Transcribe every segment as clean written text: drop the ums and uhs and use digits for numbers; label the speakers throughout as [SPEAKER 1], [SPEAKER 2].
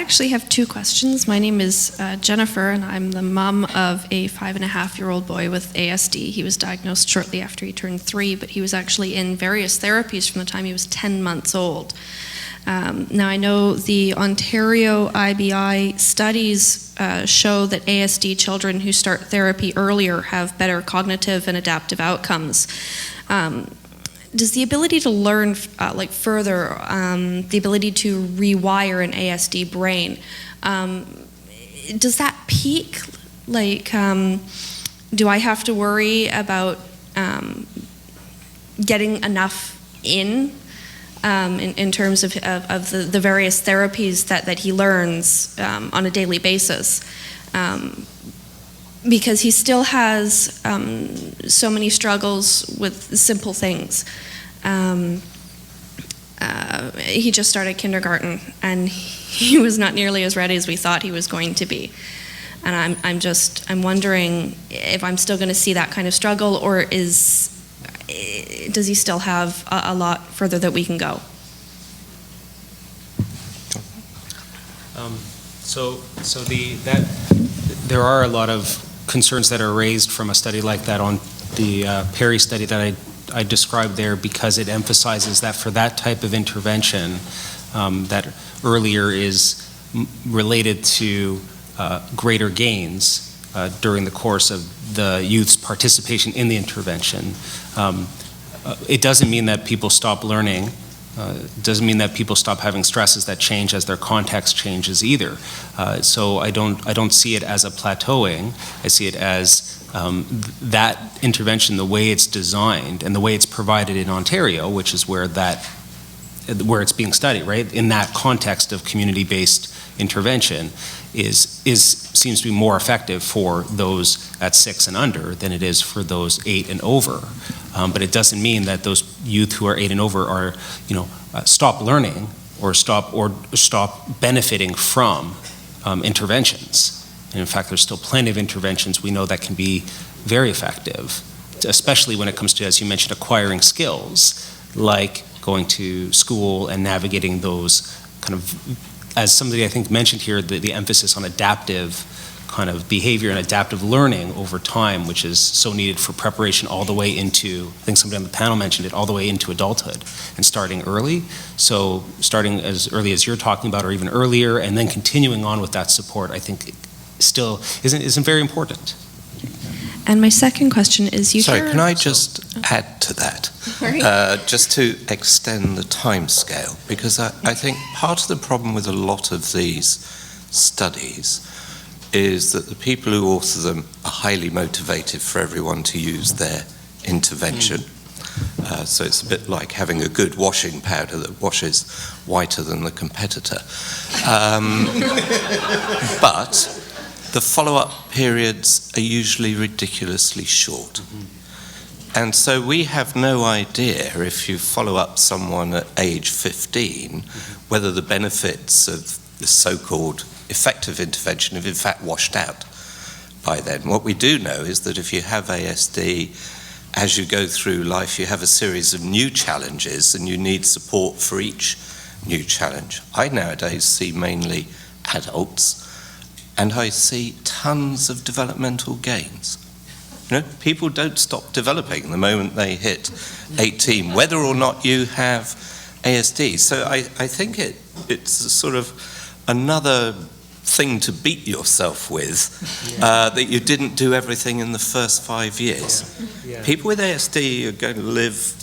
[SPEAKER 1] actually have two questions. My name is Jennifer, and I'm the mom of a 5.5-year-old boy with ASD. He was diagnosed shortly after he turned 3, but he was actually in various therapies from the time he was 10 months old. Now, I know the Ontario IBI studies show that ASD children who start therapy earlier have better cognitive and adaptive outcomes. Does the ability to learn further, the ability to rewire an ASD brain, does that peak? Do I have to worry about getting enough in terms of the various therapies that he learns on a daily basis? Because he still has so many struggles with simple things. He just started kindergarten, and he was not nearly as ready as we thought he was going to be. And I'm wondering if I'm still going to see that kind of struggle, or does he still have a lot further that we can go?
[SPEAKER 2] There are a lot of concerns that are raised from a study like that on the Perry study that I described there, because it emphasizes that for that type of intervention, that earlier is related to greater gains during the course of the youth's participation in the intervention. It doesn't mean that people stop learning. It doesn't mean that people stop having stresses that change as their context changes either. So I don't see it as a plateauing. I see it as that intervention, the way it's designed and the way it's provided in Ontario, which is where it's being studied, right? In that context of community-based intervention, seems to be more effective for those at 6 and under than it is for those 8 and over. But it doesn't mean that those youth who are 8 and over are, stop learning or stop benefiting from interventions. And in fact, there's still plenty of interventions we know that can be very effective, especially when it comes to, as you mentioned, acquiring skills like going to school and navigating those kind of, as somebody I think mentioned here, the emphasis on adaptive kind of behavior and adaptive learning over time, which is so needed for preparation all the way into, I think somebody on the panel mentioned it, all the way into adulthood and starting early. So starting as early as you're talking about or even earlier, and then continuing on with that support, I think still isn't very important.
[SPEAKER 1] And my second question is,
[SPEAKER 3] Sorry, can I just add to that? Just to extend the time scale, because I think part of the problem with a lot of these studies is that the people who author them are highly motivated for everyone to use their intervention. So it's a bit like having a good washing powder that washes whiter than the competitor. But the follow-up periods are usually ridiculously short. And so we have no idea, if you follow up someone at age 15, whether the benefits of the so-called effective intervention have in fact washed out by then. What we do know is that if you have ASD, as you go through life, you have a series of new challenges and you need support for each new challenge. I nowadays see mainly adults, and I see tons of developmental gains. People don't stop developing the moment they hit 18, whether or not you have ASD. So I think it's sort of another thing to beat yourself with, that you didn't do everything in the first 5 years. People with ASD are going to live,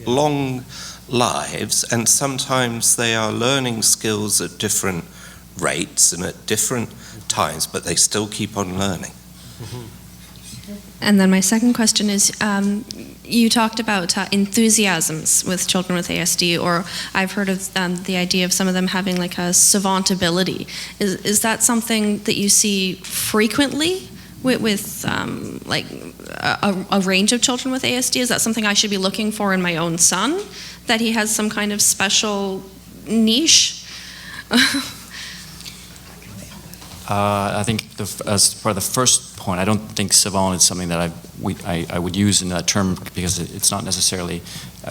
[SPEAKER 3] long lives, and sometimes they are learning skills at different rates and at different times, but they still keep on learning.
[SPEAKER 1] And then my second question is, you talked about enthusiasms with children with ASD, or I've heard of the idea of some of them having like a savant ability. Is that something that you see frequently with like a range of children with ASD? Is that something I should be looking for in my own son, that he has some kind of special niche?
[SPEAKER 4] I think as for the first point, I don't think savant is something that I would use in that term, because it's not necessarily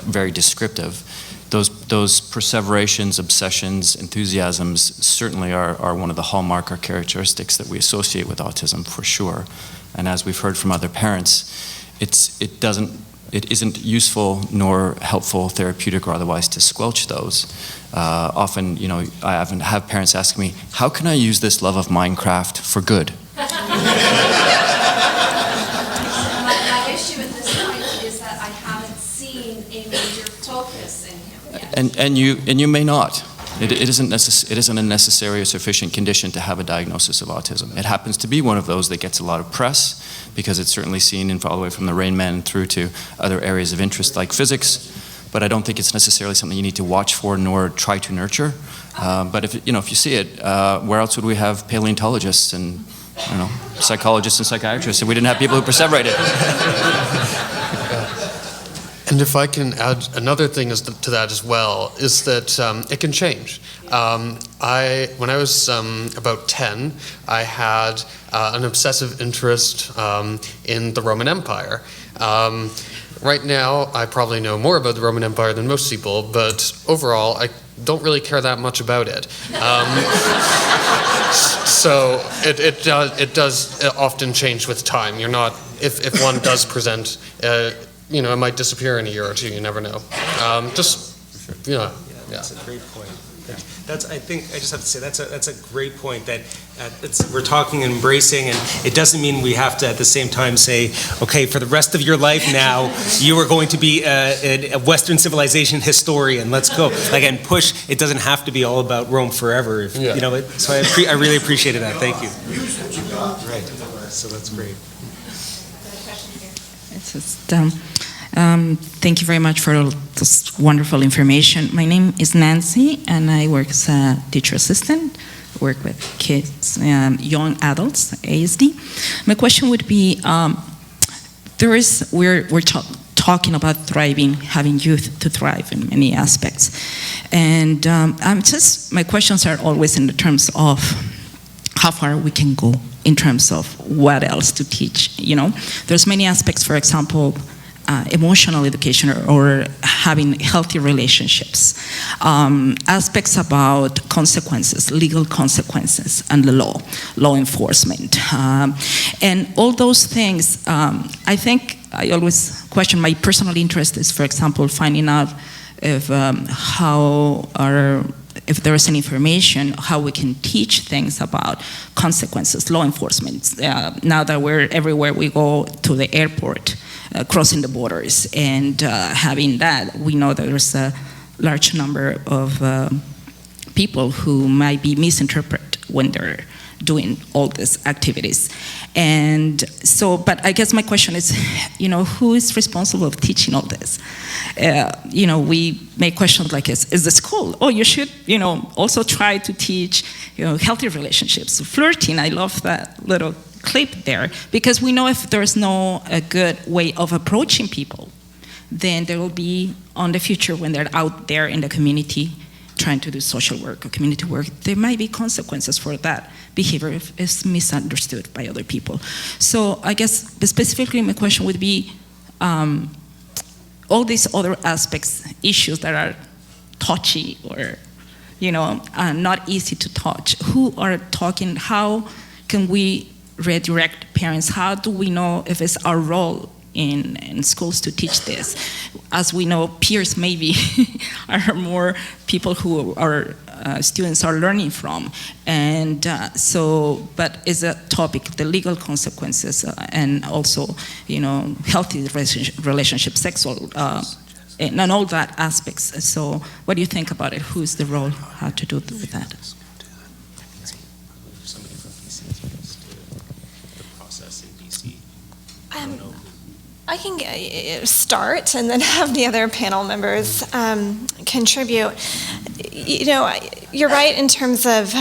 [SPEAKER 4] very descriptive. those perseverations, obsessions, enthusiasms certainly are one of the hallmark or characteristics that we associate with autism for sure. And as we've heard from other parents, it isn't useful nor helpful, therapeutic or otherwise, to squelch those. Often, I have parents ask me, how can I use this love of Minecraft for good?
[SPEAKER 1] My issue at this point is that I haven't seen a major focus in him yet.
[SPEAKER 4] And you may not. It isn't a necessary or sufficient condition to have a diagnosis of autism. It happens to be one of those that gets a lot of press because it's certainly seen all the way from the Rain Man through to other areas of interest like physics. But I don't think it's necessarily something you need to watch for nor try to nurture. But if you see it, where else would we have paleontologists and psychologists and psychiatrists if we didn't have people who perseverated?
[SPEAKER 5] And if I can add another thing to that as well, is that it can change. When I was about 10, I had an obsessive interest in the Roman Empire. Right now, I probably know more about the Roman Empire than most people, but overall, I don't really care that much about it. So it does often change with time. You're not, if one does present, it might disappear in a year or two. You never know.
[SPEAKER 2] That's a great point. I think I just have to say that's a great point. That we're talking and embracing, and it doesn't mean we have to at the same time say, okay, for the rest of your life now, you are going to be a Western civilization historian. Let's go. And push. It doesn't have to be all about Rome forever. So I really appreciated that. Thank you. Right. So that's great.
[SPEAKER 6] Thank you very much for all this wonderful information. My name is Nancy, and I work as a teacher assistant. I work with kids, young adults, ASD. My question would be, we're talking about thriving, having youth to thrive in many aspects, and my questions are always in the terms of how far we can go in terms of what else to teach. There's many aspects, for example, emotional education or having healthy relationships, aspects about consequences, legal consequences, and the law enforcement. And all those things, I think I always question. My personal interest is, for example, finding out if if there is any information, how we can teach things about consequences, law enforcement. Now that we're everywhere we go to the airport, crossing the borders, and having that, we know that there's a large number of people who might be misinterpreted when they're doing all these activities. And so, but I guess my question is, who is responsible of teaching all this? We make questions like, is the school? Oh, you should, also try to teach, healthy relationships. Flirting, I love that little clip there, because we know if there's a good way of approaching people, then there will be, on the future, when they're out there in the community trying to do social work or community work, there might be consequences for that behavior if it's misunderstood by other people. So I guess specifically my question would be, all these other aspects, issues that are touchy or, not easy to touch, who are talking, how can we redirect parents? How do we know if it's our role in schools to teach this? As we know, peers maybe are more people who our students are learning from. And but is a topic, the legal consequences, and also, healthy relationship, sexual, and all that aspects. So what do you think about it? Who's the role? How to do with that?
[SPEAKER 7] I can start and then have the other panel members contribute. You're right in terms of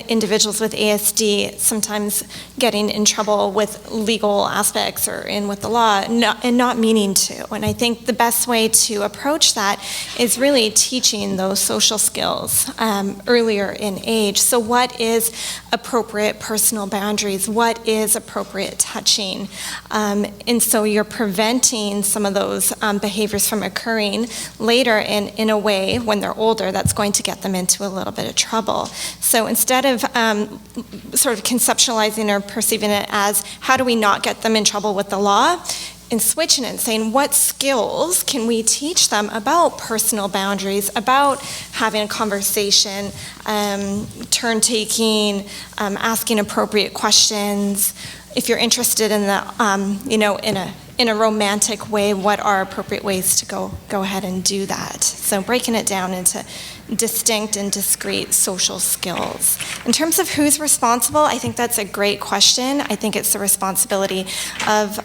[SPEAKER 7] individuals with ASD sometimes getting in trouble with legal aspects or in with the law and not meaning to. And I think the best way to approach that is really teaching those social skills earlier in age. So what is appropriate personal boundaries? What is appropriate touching? And so you're preventing some of those behaviors from occurring later in a way when they're older that's going to get them into a little bit of trouble. So instead of sort of conceptualizing or perceiving it as how do we not get them in trouble with the law, and switching it and saying what skills can we teach them about personal boundaries, about having a conversation, turn taking, asking appropriate questions. If you're interested in the, in a romantic way, what are appropriate ways to go ahead and do that? So breaking it down into distinct and discrete social skills. In terms of who's responsible, I think that's a great question. I think it's the responsibility of,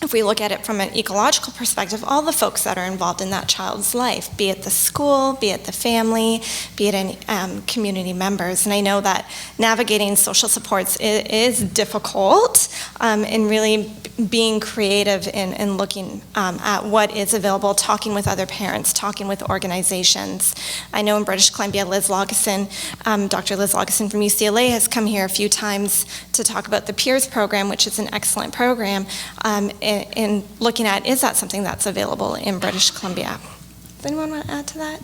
[SPEAKER 7] if we look at it from an ecological perspective, all the folks that are involved in that child's life, be it the school, be it the family, be it any community members. And I know that navigating social supports is difficult, and really being creative in looking at what is available, talking with other parents, talking with organizations. I know in British Columbia, Dr. Liz Lageson from UCLA has come here a few times to talk about the Peers program, which is an excellent program, in looking at, is that something that's available in British Columbia? Does anyone want to add to that?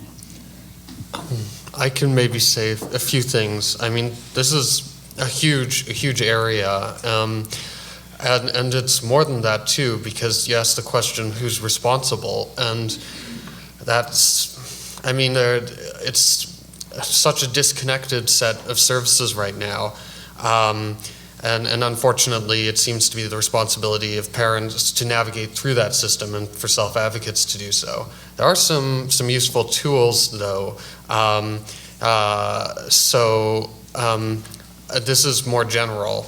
[SPEAKER 5] I can maybe say a few things. I mean, this is a huge area, and it's more than that too, because you asked the question, who's responsible? And that's, I mean, it's such a disconnected set of services right now. And unfortunately, it seems to be the responsibility of parents to navigate through that system and for self-advocates to do so. There are some useful tools, though. This is more general,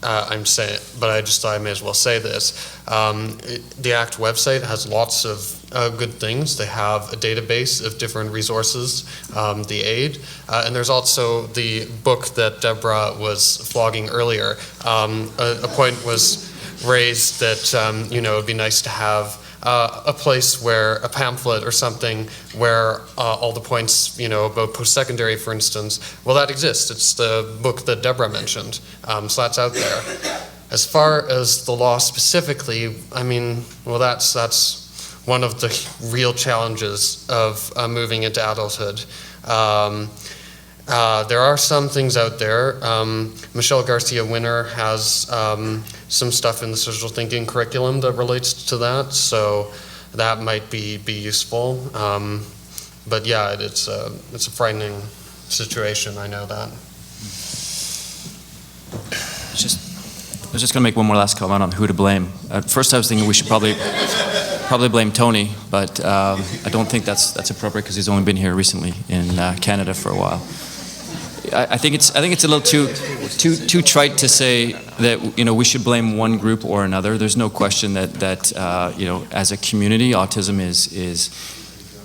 [SPEAKER 5] I'm saying, but I just thought I may as well say this. The ACT website has lots of good things. They have a database of different resources, the aid, and there's also the book that Deborah was flogging earlier. A point was raised that it'd be nice to have a place where a pamphlet or something where all the points, about post-secondary, for instance, well, that exists. It's the book that Deborah mentioned, so that's out there. As far as the law specifically, I mean, well, that's one of the real challenges of moving into adulthood. There are some things out there. Michelle Garcia Winner has some stuff in the social thinking curriculum that relates to that, so that might be useful. But yeah, it's a frightening situation. I know that.
[SPEAKER 4] I was just going to make one more last comment on who to blame. At first, I was thinking we should probably blame Tony, but I don't think that's appropriate because he's only been here recently in Canada for a while. I think it's a little too trite to say that we should blame one group or another. There's no question that as a community, autism is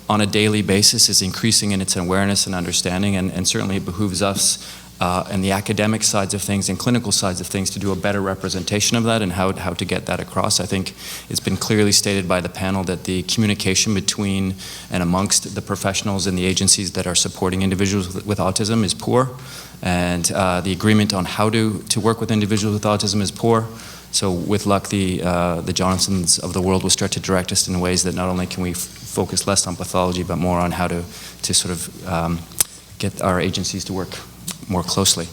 [SPEAKER 4] on a daily basis is increasing in its awareness and understanding, and certainly it behooves us and the academic sides of things and clinical sides of things to do a better representation of that and how to get that across. I think it's been clearly stated by the panel that the communication between and amongst the professionals and the agencies that are supporting individuals with autism is poor, and the agreement on how to work with individuals with autism is poor. So with luck, the Johnsons of the world will start to direct us in ways that not only can we focus less on pathology, but more on how to sort of get our agencies to work more closely.